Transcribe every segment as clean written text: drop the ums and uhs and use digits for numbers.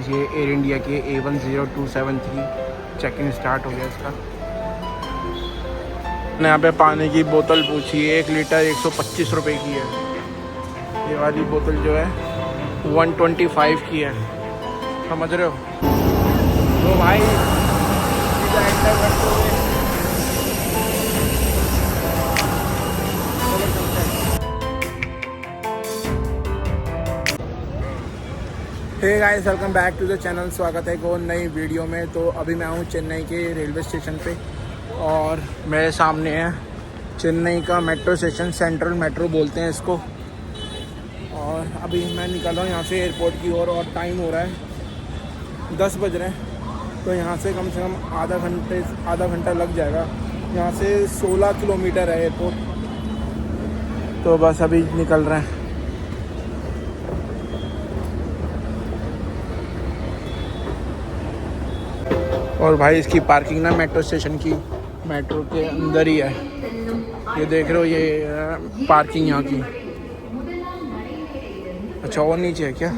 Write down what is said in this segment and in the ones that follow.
ये air India के A10273 check in start हो गया इसका। मैंने यहाँ पे पानी की बोतल पूछी, 1 लीटर 125 रुपये की है। ये वाली बोतल जो है 125 की है, समझ रहे हो। तो भाई hey guys, welcome back to the channel. स्वागत है एक और नई वीडियो में। तो अभी मैं हूँ चेन्नई के रेलवे स्टेशन पे और मेरे सामने है चेन्नई का मेट्रो स्टेशन, सेंट्रल मेट्रो बोलते हैं इसको। और अभी मैं निकल रहा हूँ यहाँ से एयरपोर्ट की ओर और टाइम हो रहा है 10 बज रहे हैं। तो यहाँ से कम आधा घंटा लग जाएगा। यहाँ से 16 किलोमीटर है एयरपोर्ट। तो बस अभी निकल रहे हैं। और भाई इसकी पार्किंग ना मेट्रो स्टेशन की मेट्रो के अंदर ही है। ये देख रहे हो, ये पार्किंग यहाँ की। अच्छा, और नीचे है क्या?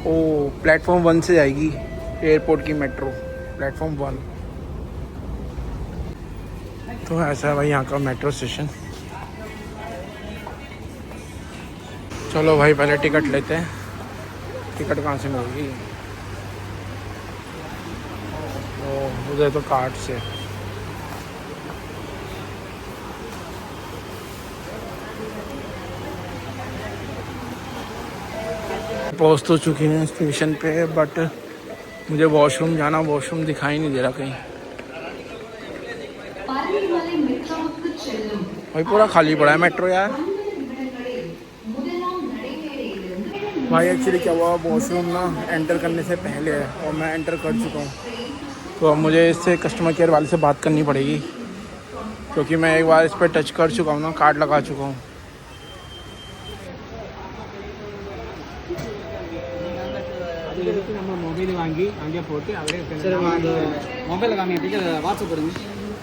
ओ, प्लेटफॉर्म 1 से जाएगी एयरपोर्ट की मेट्रो, प्लेटफॉर्म 1। तो ऐसा है भाई यहाँ का मेट्रो स्टेशन। चलो भाई पहले टिकट लेते हैं। टिकट कहाँ से मिलेगी? तो उधर तो कार्ड से। पहुँच तो चुकी हैं स्टेशन पे, बट मुझे वॉशरूम जाना, वॉशरूम दिखाई नहीं दे रहा कहीं। भाई पूरा खाली पड़ा है मेट्रो यार। भाई एक्चुअली क्या हुआ, वॉशरूम ना एंटर करने से पहले है और मैं एंटर कर चुका हूँ। तो अब मुझे इससे कस्टमर केयर वाले से बात करनी पड़ेगी, क्योंकि मैं एक बार इस पर टच कर चुका हूँ ना, कार्ड लगा चुका हूँ।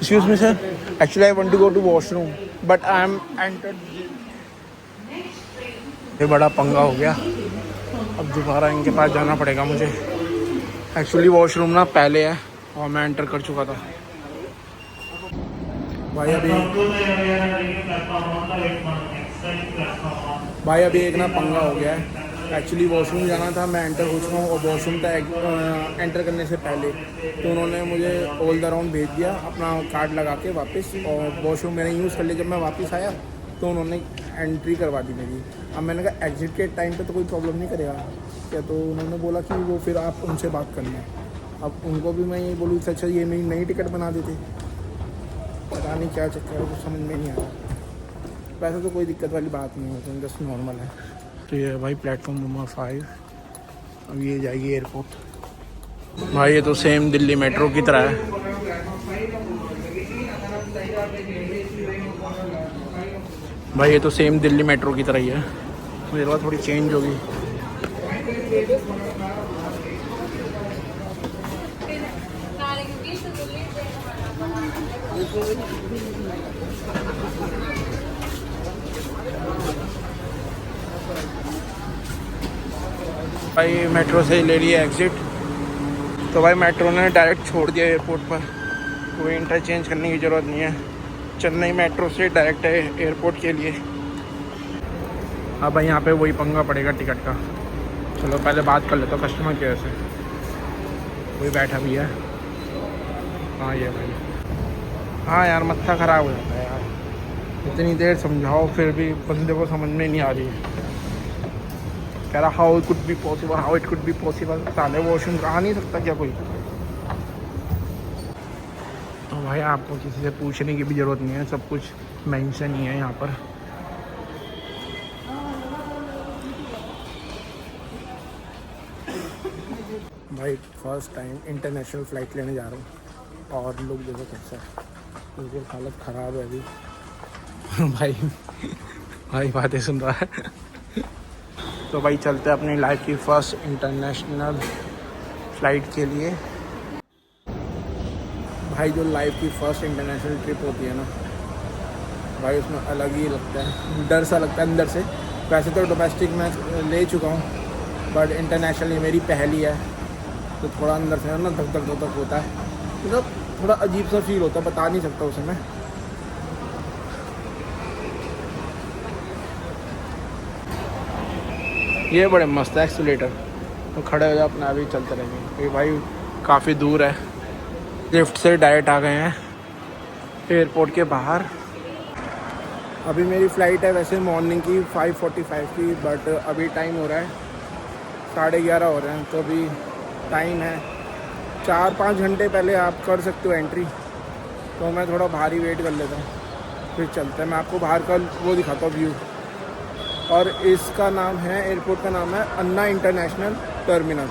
Excuse me sir, actually I want to go to washroom but I am entered। ये बड़ा पंगा हो गया, अब दोबारा इनके पास जाना पड़ेगा मुझे। एक्चुअली वॉशरूम ना पहले है और मैं एंटर कर चुका था। भाई अभी एक ना पंगा हो गया है। एक्चुअली वॉशरूम जाना था, मैं एंटर हो चुका हूँ और वॉशरूम था एंटर करने से पहले। तो उन्होंने मुझे ऑल द राउंड भेज दिया अपना कार्ड लगा के वापस, और वॉशरूम मैंने यूज़ कर लिया। जब मैं वापस आया तो उन्होंने एंट्री करवा दी मेरी। अब मैंने कहा एग्जिट के टाइम पे तो कोई प्रॉब्लम नहीं करेगा क्या? तो उन्होंने बोला कि वो फिर आप उनसे बात करना। अब उनको भी मैं ये बोलूँ अच्छा ये मेरी नई टिकट बना देते, पता नहीं क्या चक्कर है, कुछ समझ में नहीं आया। वैसे तो कोई दिक्कत वाली बात नहीं है, तो जस्ट नॉर्मल है। तो ये भाई प्लेटफॉर्म नंबर 5, अब ये जाएगी एयरपोर्ट। भाई ये तो सेम दिल्ली मेट्रो की तरह है। भाई ये तो सेम दिल्ली मेट्रो की तरह ही है, मेरे पास थोड़ी चेंज होगी। भाई मेट्रो से ले लिया एग्ज़िट। तो भाई मेट्रो ने डायरेक्ट छोड़ दिया एयरपोर्ट पर, कोई इंटरचेंज करने की ज़रूरत नहीं है। चेन्नई मेट्रो से डायरेक्ट है एयरपोर्ट के लिए। अब भाई यहाँ पे वही पंगा पड़ेगा टिकट का। चलो पहले बात कर लेता हूँ कस्टमर केयर से। वही बैठा भी है। हाँ ये भाई, हाँ यार मत्था ख़राब हो जाता है यार, इतनी देर समझाओ फिर भी बंदे को समझ में नहीं आ रही है। कह रहा how it could be possible, how it could be possible. साले वॉशरूम कहा नहीं सकता क्या कोई? तो भाई आपको किसी से पूछने की भी ज़रूरत नहीं है, सब कुछ मेंशन ही है यहाँ पर। भाई फर्स्ट टाइम इंटरनेशनल फ़्लाइट लेने जा रहा हूँ और लोग देखो कैसा है, बिल्कुल हालत ख़राब है अभी। भाई बातें सुन रहा है। तो भाई चलते हैं अपनी लाइफ की फ़र्स्ट इंटरनेशनल फ़्लाइट के लिए। भाई जो लाइफ की फ़र्स्ट इंटरनेशनल ट्रिप होती है ना, भाई उसमें अलग ही लगता है, डर सा लगता है अंदर से। वैसे तो डोमेस्टिक मैं ले चुका हूँ, बट इंटरनेशनल ये मेरी पहली है, तो थोड़ा अंदर से ना धक धक धक धक होता है, मतलब थोड़ा अजीब सा फील होता है, बता नहीं सकता उसे मैं। ये बड़े मस्त है एक्सीलेटर, तो खड़े हो जाओ अपना अभी चलते रहेंगे। ये भाई काफ़ी दूर है, लिफ्ट से डायरेक्ट आ गए हैं एयरपोर्ट के बाहर। अभी मेरी फ़्लाइट है वैसे मॉर्निंग की 5:45 की, बट अभी टाइम हो रहा है 11:30 हो रहे हैं, तो अभी टाइम है 4-5 घंटे पहले आप कर सकते हो एंट्री। तो मैं थोड़ा बाहर ही वेट कर लेता हूँ, फिर चलते हैं। मैं आपको बाहर का वो दिखाता हूँ व्यू। और इसका नाम है, एयरपोर्ट का नाम है अन्ना इंटरनेशनल टर्मिनल,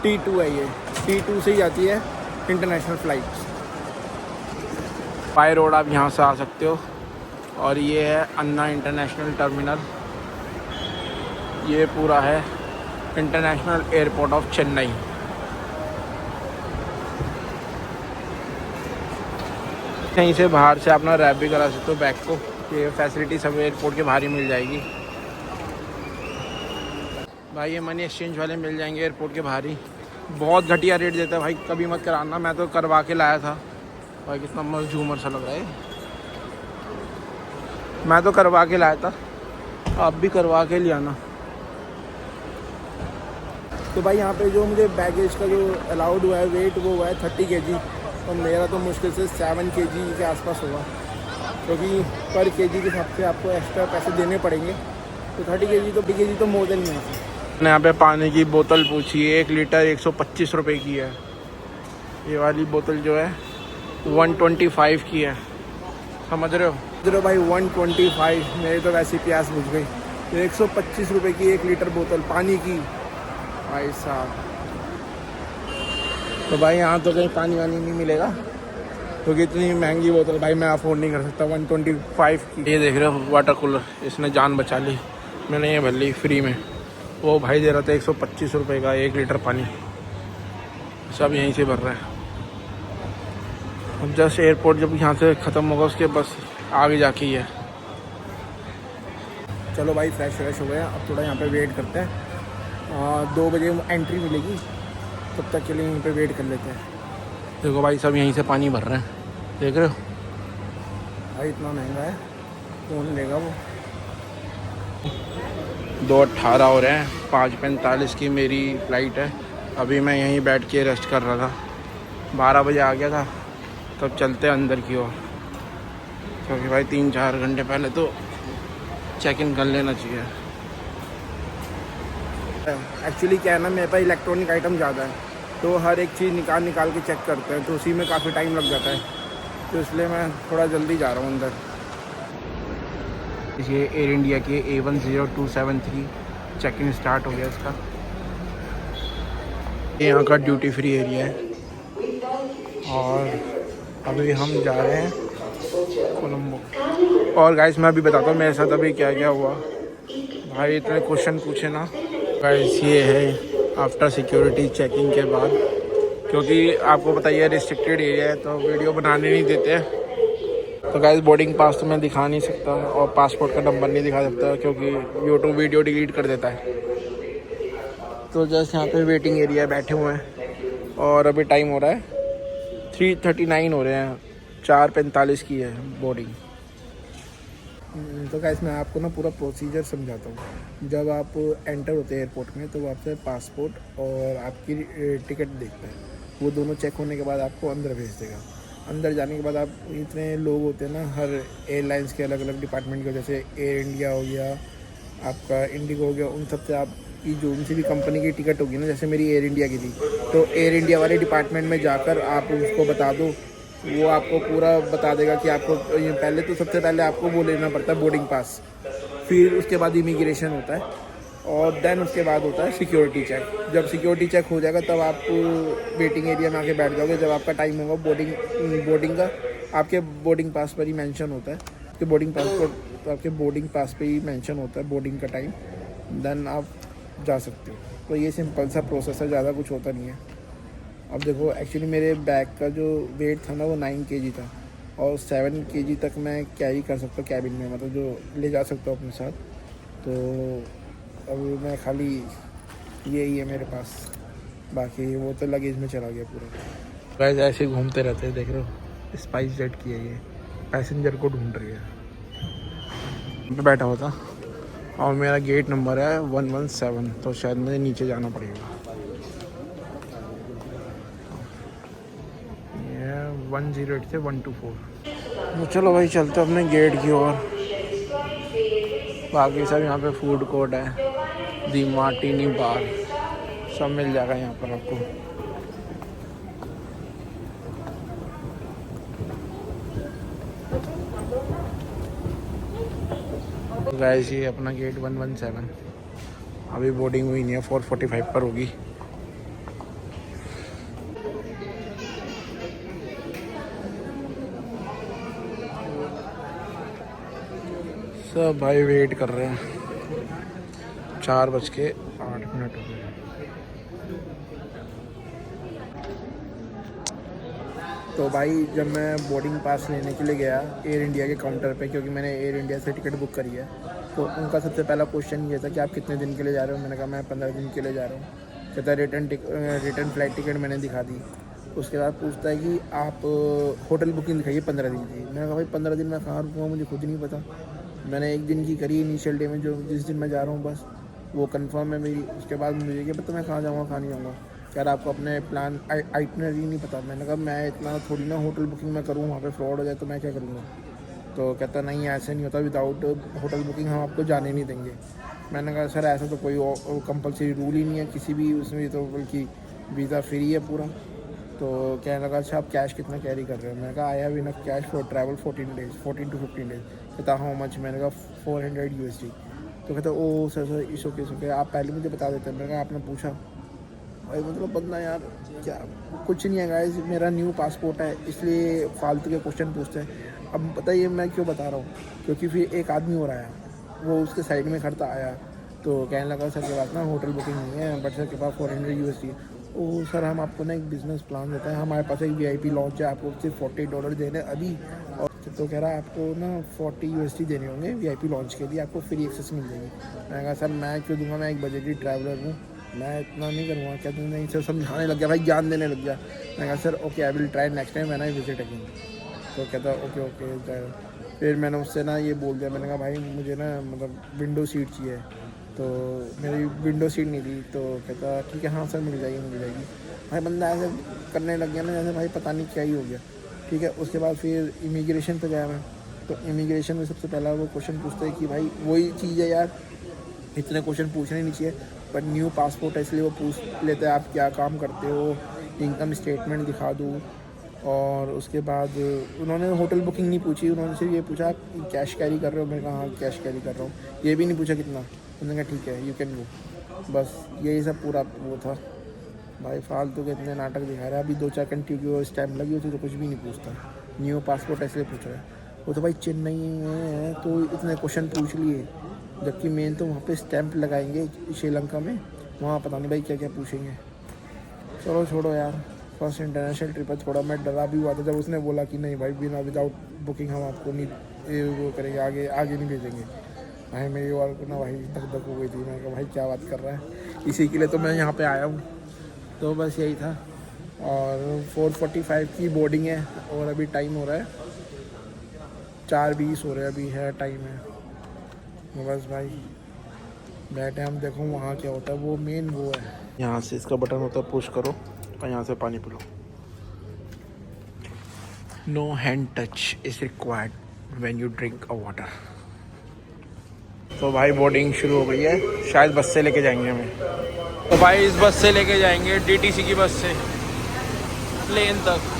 T2 है ये, T2 से ही आती है इंटरनेशनल फ़्लाइट्स। बाय रोड आप यहाँ से आ सकते हो। और ये है अन्ना इंटरनेशनल टर्मिनल, ये पूरा है इंटरनेशनल एयरपोर्ट ऑफ चेन्नई। कहीं से बाहर से अपना रैप भी करा सकते हो बैग को, ये फैसिलिटी सब एयरपोर्ट के बाहर ही मिल जाएगी। भाई ये मनी एक्सचेंज वाले मिल जाएंगे एयरपोर्ट के बाहर ही, बहुत घटिया रेट देता है भाई, कभी मत कराना। मैं तो करवा के लाया था भाई, कितना मस्त झूमर सा लग रहा है। मैं तो करवा के लाया था, आप भी करवा के ले आना। तो भाई यहाँ पे जो मुझे बैगेज का जो अलाउड हुआ है वेट, वो हुआ है 30 kg, और मेरा तो मुश्किल से 7 kg के आसपास होगा, क्योंकि पर kg के हिसाब से आपको एक्स्ट्रा पैसे देने पड़ेंगे। तो 30 kg तो मोर देन यहाँ से। मैंने यहाँ पे पानी की बोतल पूछी है, 1 लीटर 125 रुपये की है। ये वाली बोतल जो है 125 की है, समझ रहे हो भाई, 125। मेरे तो वैसे प्यास बुझ गई। 125 रुपये की 1 लीटर बोतल पानी की भाई साहब। तो भाई यहाँ तो कहीं पानी वानी नहीं मिलेगा, क्योंकि इतनी महंगी बोतल भाई मैं अफोर्ड नहीं कर सकता 125 की। ये देख रहे हो वाटर कूलर, इसने जान बचा ली, मैंने ये भर ली फ्री में। वो भाई दे रहा था 125 रुपये का 1 लीटर पानी, सब यहीं से भर रहा है। अब जस्ट एयरपोर्ट जब यहाँ से ख़त्म होगा उसके बस आगे जाके ही है। चलो भाई फ्रेश हो गए, अब थोड़ा यहाँ पे वेट करते हैं, 2 बजे एंट्री मिलेगी, तब तक के लिए यहीं पे वेट कर लेते हैं। देखो भाई सब यहीं से पानी भर रहे हैं, देख रहे हो भाई, इतना महंगा है कौन लेगा वो। 2:18 हो रहे हैं, 5:45 की मेरी फ़्लाइट है। अभी मैं यहीं बैठ के रेस्ट कर रहा था, 12 बजे आ गया था, तब चलते हैं अंदर की ओर, क्योंकि भाई 3-4 घंटे पहले तो चेक इन कर लेना चाहिए। एक्चुअली क्या है ना, मेरे पास इलेक्ट्रॉनिक आइटम ज़्यादा है, तो हर एक चीज़ निकाल के चेक करते हैं, तो उसी में काफ़ी टाइम लग जाता है, तो इसलिए मैं थोड़ा जल्दी जा रहा हूँ अंदर। ये एयर इंडिया के A10273 चेक इन स्टार्ट हो गया इसका। यहाँ का ड्यूटी फ्री एरिया है, और अभी हम जा रहे हैं कोलंबो। और गाइस मैं अभी बताता हूँ मेरे साथ अभी क्या क्या हुआ। भाई इतने क्वेश्चन पूछे ना गाइस। ये है आफ्टर सिक्योरिटी चेकिंग के बाद, क्योंकि आपको पता ही है रिस्ट्रिक्टेड एरिया है, तो वीडियो बनाने नहीं देते। तो गाइस बोर्डिंग पास तो मैं दिखा नहीं सकता, और पासपोर्ट का नंबर नहीं दिखा सकता, क्योंकि यूट्यूब वीडियो डिलीट कर देता है। तो जस्ट यहाँ पे वेटिंग एरिया बैठे हुए हैं, और अभी टाइम हो रहा है 3:39 हो रहे हैं, 4:45 की है बोर्डिंग। तो गाइस मैं आपको ना पूरा प्रोसीजर समझाता हूँ। जब आप एंटर होते हैं एयरपोर्ट में, तो वो आपसे पासपोर्ट और आपकी टिकट देखता है, वो दोनों चेक होने के बाद आपको अंदर भेज देगा। अंदर जाने के बाद आप, इतने लोग होते हैं ना हर एयरलाइंस के अलग अलग डिपार्टमेंट के, जैसे एयर इंडिया हो गया, आपका इंडिगो हो गया, उन सब से आपकी जो उनसी भी कंपनी की टिकट होगी ना, जैसे मेरी एयर इंडिया की थी, तो एयर इंडिया वाले डिपार्टमेंट में जाकर आप उसको बता दो, वो आपको पूरा बता देगा कि आपको पहले तो सबसे पहले आपको वो लेना पड़ता है बोर्डिंग पास, फिर उसके बाद इमिग्रेशन होता है, और देन उसके बाद होता है सिक्योरिटी चेक। जब सिक्योरिटी चेक हो जाएगा तब आप वेटिंग एरिया में आके बैठ जाओगे। जब आपका टाइम होगा बोर्डिंग का, आपके बोर्डिंग पास पर ही मेंशन होता है, तो बोर्डिंग पासपोर्ट तो आपके बोर्डिंग पास पे ही मेंशन होता है बोर्डिंग का टाइम, देन आप जा सकते हो। तो ये सिंपल सा प्रोसेस है, ज़्यादा कुछ होता नहीं है। अब देखो एक्चुअली मेरे बैग का जो वेट था ना वो 9 kg था, और 7 kg तक मैं कैरी कर सकता हूँ कैबिन में, मतलब जो ले जा सकता हूँ अपने साथ। तो अभी मैं खाली यही है मेरे पास, बाकी वो तो लगेज में चला गया पूरा। गाइस ऐसे घूमते रहते हैं, देख रहे हो स्पाइस जेट की है ये, पैसेंजर को ढूंढ रही है। मैं बैठा हुआ था और मेरा गेट नंबर है 117, तो शायद मुझे नीचे जाना पड़ेगा। ये 108 से 124। तो चलो भाई चलते अपने गेट की ओर। बाकी सब यहाँ पे फूड कोर्ट है, दी मार्टिनी बार, सब मिल जाएगा यहाँ पर आपको। गाइस ये अपना गेट 117, अभी बोर्डिंग हुई नहीं है, 4:45 पर होगी। सब भाई वेट कर रहे हैं, 4:08 हो गए। तो भाई जब मैं बोर्डिंग पास लेने के लिए गया एयर इंडिया के काउंटर पे, क्योंकि मैंने एयर इंडिया से टिकट बुक करी है, तो उनका सबसे पहला क्वेश्चन ये था कि आप कितने दिन के लिए जा रहे हो। मैंने कहा मैं 15 दिन के लिए जा रहा हूँ। कहता रिटर्न फ्लाइट टिकट मैंने दिखा दी। उसके बाद पूछता है कि आप होटल बुकिंग दिखाइए 15 दिन की। मैंने कहा भाई 15 दिन मैं कहाँ रुकूँगा, मुझे खुद नहीं पता। मैंने एक दिन की करी इनिशियल डे में, जो जिस दिन मैं जा रहा हूँ बस वो कंफर्म है मेरी। उसके बाद मुझे क्या पता मैं कहाँ जाऊँगा कहाँ नहीं जाऊँगा। यार आपको अपने प्लान आइटनरी नहीं पता। मैंने कहा मैं इतना थोड़ी ना होटल बुकिंग में करूँ, वहाँ पे फ्रॉड हो जाए तो मैं क्या करूँगा। तो कहता नहीं ऐसे नहीं होता, विदाउट होटल बुकिंग हम आपको जाने नहीं देंगे। मैंने कहा सर ऐसा तो कोई कंपलसरी रूल ही नहीं है किसी भी उसमें, तो बल्कि वीज़ा फ्री है पूरा। तो कहने लगा अच्छा आप कैश कितना कैरी कर रहे हो। मैंने कहा I have enough cash for travel 14 to 15 days. कहता हाउ मच। मैंने कहा 400 USD। तो कहता ओ सर इस ओके आप पहले मुझे बता देते। मैंने कहा आपने पूछा भाई, मतलब बंदा यार क्या कुछ नहीं है गाइस, मेरा न्यू पासपोर्ट है इसलिए फालतू के क्वेश्चन पूछते हैं। अब बताइए मैं क्यों बता रहा हूँ, क्योंकि फिर एक आदमी और आया, वो उसके साइड में खड़ता आया, तो कहने लगा सर के पास ना होटल बुकिंग नहीं है, बट सर के पास 400 USD। ओह सर हम आपको ना एक बिज़नेस प्लान देते हैं, हमारे पास एक VIP लॉन्च है, आपको सिर्फ $40 देने अभी। और तो कह रहा है आपको ना 40 USD देने होंगे VIP लॉन्च के लिए, आपको फ्री एक्सेस मिल जाएगी। मैंने कहा सर मैं क्यों दूंगा, मैं एक बजटी ट्रैवलर हूँ, मैं इतना नहीं करूँगा। क्या तुम नहीं सर समझाने लग गया भाई, ज्ञान देने लग गया। मैंने कहा sir okay I will try next time when I visit again. तो कहता ओके। फिर मैंने उससे ना ये बोल दिया, मैंने कहा भाई मुझे ना मतलब विंडो सीट चाहिए, तो मेरी विंडो सीट नहीं थी। तो कहता ठीक है हाँ सर मिल जाएगी। भाई बंदा ऐसे करने लग गया ना जैसे भाई पता नहीं क्या ही हो गया। ठीक है उसके बाद फिर इमिग्रेशन पे गया मैं। तो इमिग्रेशन में सबसे पहला वो क्वेश्चन पूछते हैं कि भाई वही चीज़ है यार, इतने क्वेश्चन पूछने नहीं चाहिए, पर न्यू पासपोर्ट है इसलिए वो पूछ लेते हैं आप क्या काम करते हो, इनकम स्टेटमेंट दिखा दूँ। और उसके बाद उन्होंने होटल बुकिंग नहीं पूछी, उन्होंने सिर्फ ये पूछा आप कैश कैरी कर रहे हो। मैंने कहा हाँ कैश कैरी कर रहा हूँ। ये भी नहीं पूछा कितना। उन्होंने कहा ठीक है यू कैन गो। बस यही सब पूरा वो था। भाई फालतू के इतने नाटक दिखा रहा है। अभी 2-4 घंटे की वो स्टैम्प लगी होती तो कुछ भी नहीं पूछता। न्यू पासपोर्ट इसलिए पूछ रहा है। वो तो भाई चेन्नई में है तो इतने क्वेश्चन पूछ लिए, जबकि मेन तो वहाँ पे स्टैंप लगाएंगे श्रीलंका में, वहाँ पता नहीं भाई क्या क्या पूछेंगे। चलो छोड़ो यार, फर्स्ट इंटरनेशनल ट्रिप है, थोड़ा मैं डरा भी हुआ था जब उसने बोला कि नहीं भाई बिना विदाउट बुकिंग हम आपको नहीं वो करेंगे, आगे नहीं भेजेंगे। भाई मेरी और को ना भाई धक हो गई थी। मैंने कहा भाई क्या बात कर रहा है, इसी के लिए तो मैं यहाँ पे आया हूँ। तो बस यही था। और 4:45 की बोर्डिंग है और अभी टाइम हो रहा है 4:20 हो रहा है, अभी है टाइम है। तो बस भाई बैठे हम, देखो वहाँ क्या होता है, वो मेन वो है। यहाँ से इसका बटन होता है, पुश करो और यहाँ से पानी पी लो। No hand touch is required when you drink a water. तो भाई बोर्डिंग शुरू हो गई है, शायद बस से लेके जाएंगे हमें। तो भाई इस बस से लेके जाएंगे, DTC की बस से प्लेन तक।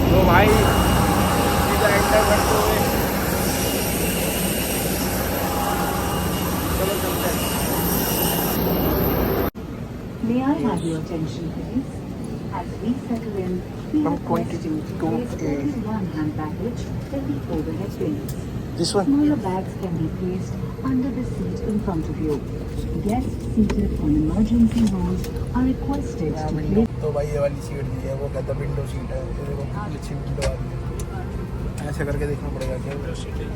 तो भाई सीधा एंटर करते हुए your attention, please. As we settle in, we From request you to 22 place only one hand baggage in the overhead bins. This one? Smaller bags can be placed under the seat in front of you. Guests seated on emergency rows are requested to place. तो भाई ये वाली seat दी है, वो कहता window seat है, ये देखो कितनी अच्छी विंडो आ रही है। ऐसे करके देखना पड़ेगा क्या विंडो सीट है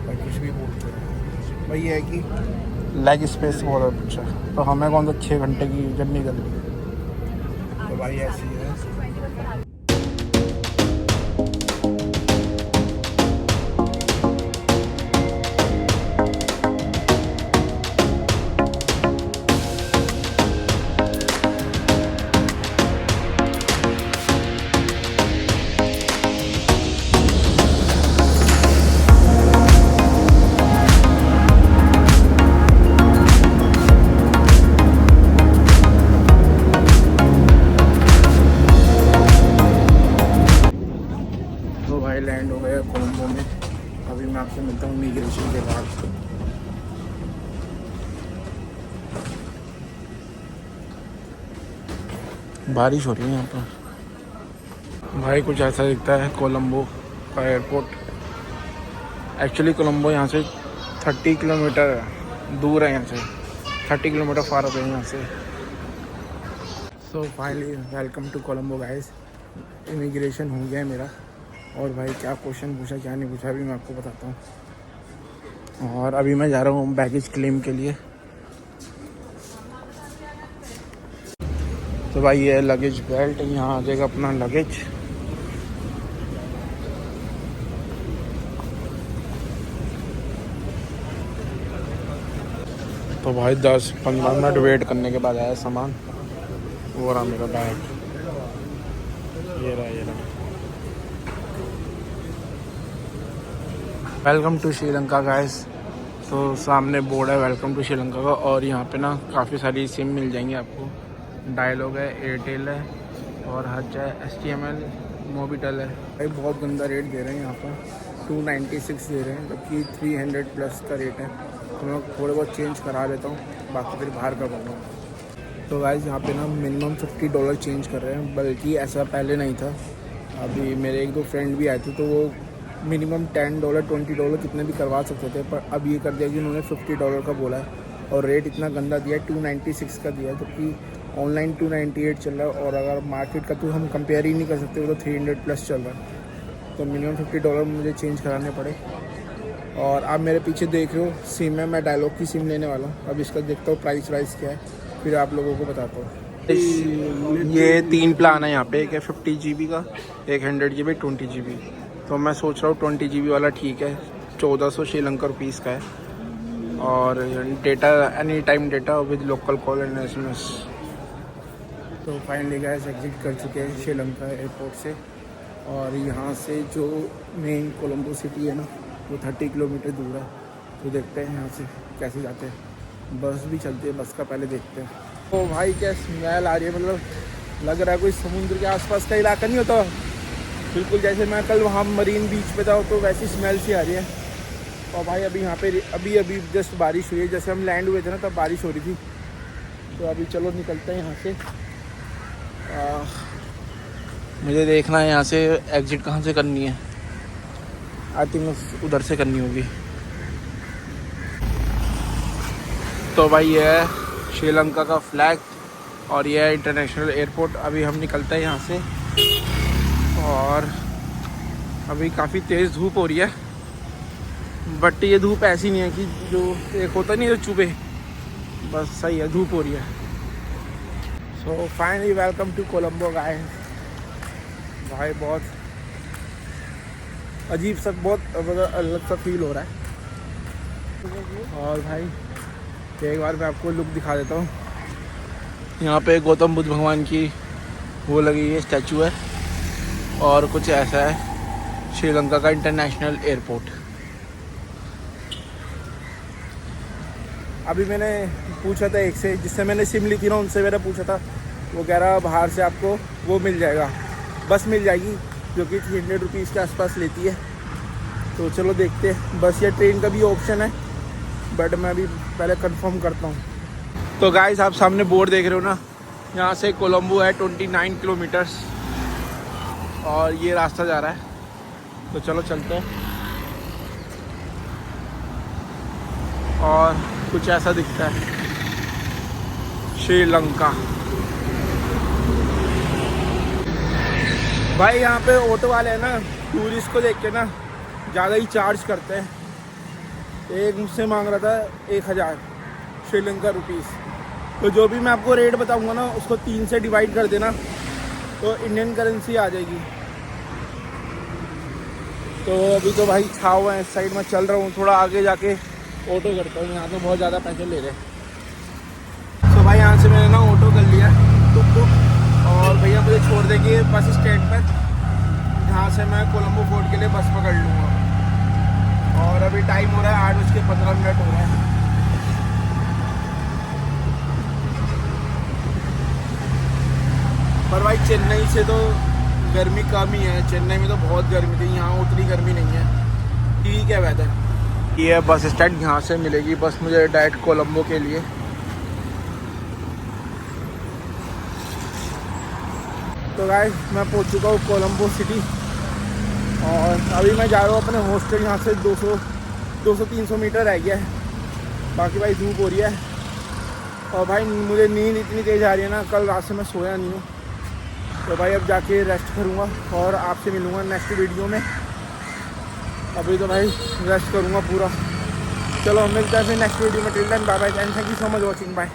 भाई, कुछ भी बोलते हैं भाई। ये है कि लेग स्पेस बहुत अच्छा है, तो हमें कौन सा 6 घंटे की जर्नी करनी है, तो भाई ऐसी है। लैंड हो गया कोलंबो में। अभी मैं आपसे मिलता हूँ इमिग्रेशन के बाद। बारिश हो रही है यहाँ पर भाई, कुछ ऐसा दिखता है कोलंबो का एयरपोर्ट। एक्चुअली कोलंबो यहाँ से 30 किलोमीटर दूर है, यहाँ से 30 किलोमीटर फार हो गए यहाँ से। So finally welcome to Colombo guys. Immigration हो गया है मेरा, और भाई क्या क्वेश्चन पूछा क्या नहीं पूछा अभी मैं आपको बताता हूँ। और अभी मैं जा रहा हूँ बैगेज क्लेम के लिए। तो भाई ये लगेज बेल्ट, यहाँ आ जाएगा अपना लगेज। तो भाई 10-15 मिनट वेट करने के बाद आया सामान। वो रहा मेरा बैग, ये रहा। Welcome to Sri Lanka guys. तो सामने बोर्ड है वेलकम टू श्रीलंका का, और यहाँ पे ना काफ़ी सारी सिम मिल जाएंगी आपको। डायलॉग है, एयरटेल है, और हच है, STML, मोबिटेल है। भाई बहुत गंदा रेट दे रहे हैं यहाँ पर, 296 दे रहे हैं, जबकि 300 प्लस का रेट है। तो मैं थोड़े बहुत चेंज करा लेता हूँ, बाकी फिर बाहर का करूँगा। तो गाइस यहाँ पे ना मिनिमम $50 चेंज कर रहे हैं, बल्कि ऐसा पहले नहीं था। अभी मेरे 1-2 फ्रेंड भी आए थे, तो वो मिनिमम $10, $20 कितने भी करवा सकते थे, पर अब ये कर दिया कि उन्होंने $50 का बोला है, और रेट इतना गंदा दिया है, 296 का दिया है, जबकि ऑनलाइन 298 चल रहा है। और अगर मार्केट का तो हम कंपेयर ही नहीं कर सकते, वो तो 300 प्लस चल रहा है। तो मिनिमम $50 मुझे चेंज कराने पड़े। और आप मेरे पीछे देख रहे हो सिम है, मैं डायलॉग की सिम लेने वाला हूँ। अब इसका देखता हूँ प्राइस क्या है, फिर आप लोगों को बताता हूँ। ये 3 प्लान है यहाँ पे, एक है 50 GB का, एक 100 GB, 20 GB। तो मैं सोच रहा हूँ 20 GB वाला ठीक है, 1400 श्रीलंका रुपीज़ का है, और data any time data with local call and SMS। तो फाइनली गाइस एग्जिट कर चुके हैं श्रीलंका एयरपोर्ट से, और यहाँ से जो मेन कोलंबो सिटी है ना, वो 30 किलोमीटर दूर है। तो देखते हैं यहाँ से कैसे जाते हैं। बस भी चलती है, बस का पहले देखते हैं। तो भाई क्या स्मेल आ रही है, मतलब लग रहा है कोई समुद्र के आसपास का इलाका नहीं होता, बिल्कुल जैसे मैं कल वहाँ मरीन बीच पे था, तो वैसी स्मेल सी आ रही है। और भाई अभी यहाँ पे अभी जस्ट बारिश हुई है, जैसे हम लैंड हुए थे ना तब बारिश हो रही थी। तो अभी चलो निकलते हैं यहाँ से। मुझे देखना है यहाँ से एग्जिट कहाँ से करनी है। आई थिंक उधर से करनी होगी। तो भाई ये है श्रीलंका का फ्लैग, और ये है इंटरनेशनल एयरपोर्ट। अभी हम निकलते हैं यहाँ से, और अभी काफ़ी तेज़ धूप हो रही है, बट ये धूप ऐसी नहीं है कि जो एक होता नहीं जो चुभे, बस सही है, धूप हो रही है। So finally welcome to Colombo guys. भाई बहुत अजीब सा, बहुत अलग सा फील हो रहा है। और भाई एक बार मैं आपको लुक दिखा देता हूँ। यहाँ पे गौतम बुद्ध भगवान की वो लगी है, स्टैचू है, और कुछ ऐसा है श्रीलंका का इंटरनेशनल एयरपोर्ट। अभी मैंने पूछा था एक से, जिससे मैंने सिम ली थी ना, उनसे मैंने पूछा था, वो कह रहा बाहर से आपको वो मिल जाएगा, बस मिल जाएगी, जो कि 300 रुपीज़ के आसपास लेती है। तो चलो देखते हैं, बस या ट्रेन का भी ऑप्शन है, बट मैं अभी पहले कंफर्म करता हूँ। तो गाइस आप सामने बोर्ड देख रहे हो ना, यहाँ से कोलंबो है 29 किलोमीटर्स और ये रास्ता जा रहा है, तो चलो चलते हैं। और कुछ ऐसा दिखता है श्रीलंका। भाई यहाँ पे ऑटो वाले हैं ना, टूरिस्ट को देख के ना ज़्यादा ही चार्ज करते हैं। एक मुझसे मांग रहा था 1000 श्रीलंका रुपीस। तो जो भी मैं आपको रेट बताऊंगा ना उसको 3 से डिवाइड कर देना तो इंडियन करेंसी आ जाएगी। तो अभी तो भाई छा हुआ है, इस साइड में चल रहा हूँ, थोड़ा आगे जाके ऑटो करता हूँ। यहाँ तो बहुत ज़्यादा पैसे ले रहे हैं। तो भाई यहाँ से मैंने ना ऑटो कर लिया टुक और भैया मुझे छोड़ देंगे बस स्टैंड पर, जहाँ से मैं कोलंबो फोर्ट के लिए बस पकड़ लूँगा। और अभी टाइम हो रहा है 8:15 हो रहा है। पर भाई चेन्नई से तो गर्मी कम ही है, चेन्नई में तो बहुत गर्मी थी, यहाँ उतनी गर्मी नहीं है, ठीक है वेदर। ये बस स्टैंड, यहाँ से मिलेगी बस मुझे डायरेक्ट कोलंबो के लिए। तो गाइस मैं पहुँच चुका हूँ कोलंबो सिटी और अभी मैं जा रहा हूँ अपने हॉस्टल। यहाँ से 200-300 मीटर रह गया है। बाकी भाई धूप हो रही है और भाई मुझे नींद इतनी तेज़ आ रही है ना, कल रात से मैं सोया नहीं हूँ। तो भाई अब जाके रेस्ट करूँगा और आपसे मिलूँगा नेक्स्ट वीडियो में। अभी तो भाई रेस्ट करूँगा पूरा। चलो मिलते हैं फिर नेक्स्ट वीडियो में। Till then bye bye and thank you so much watching. Bye.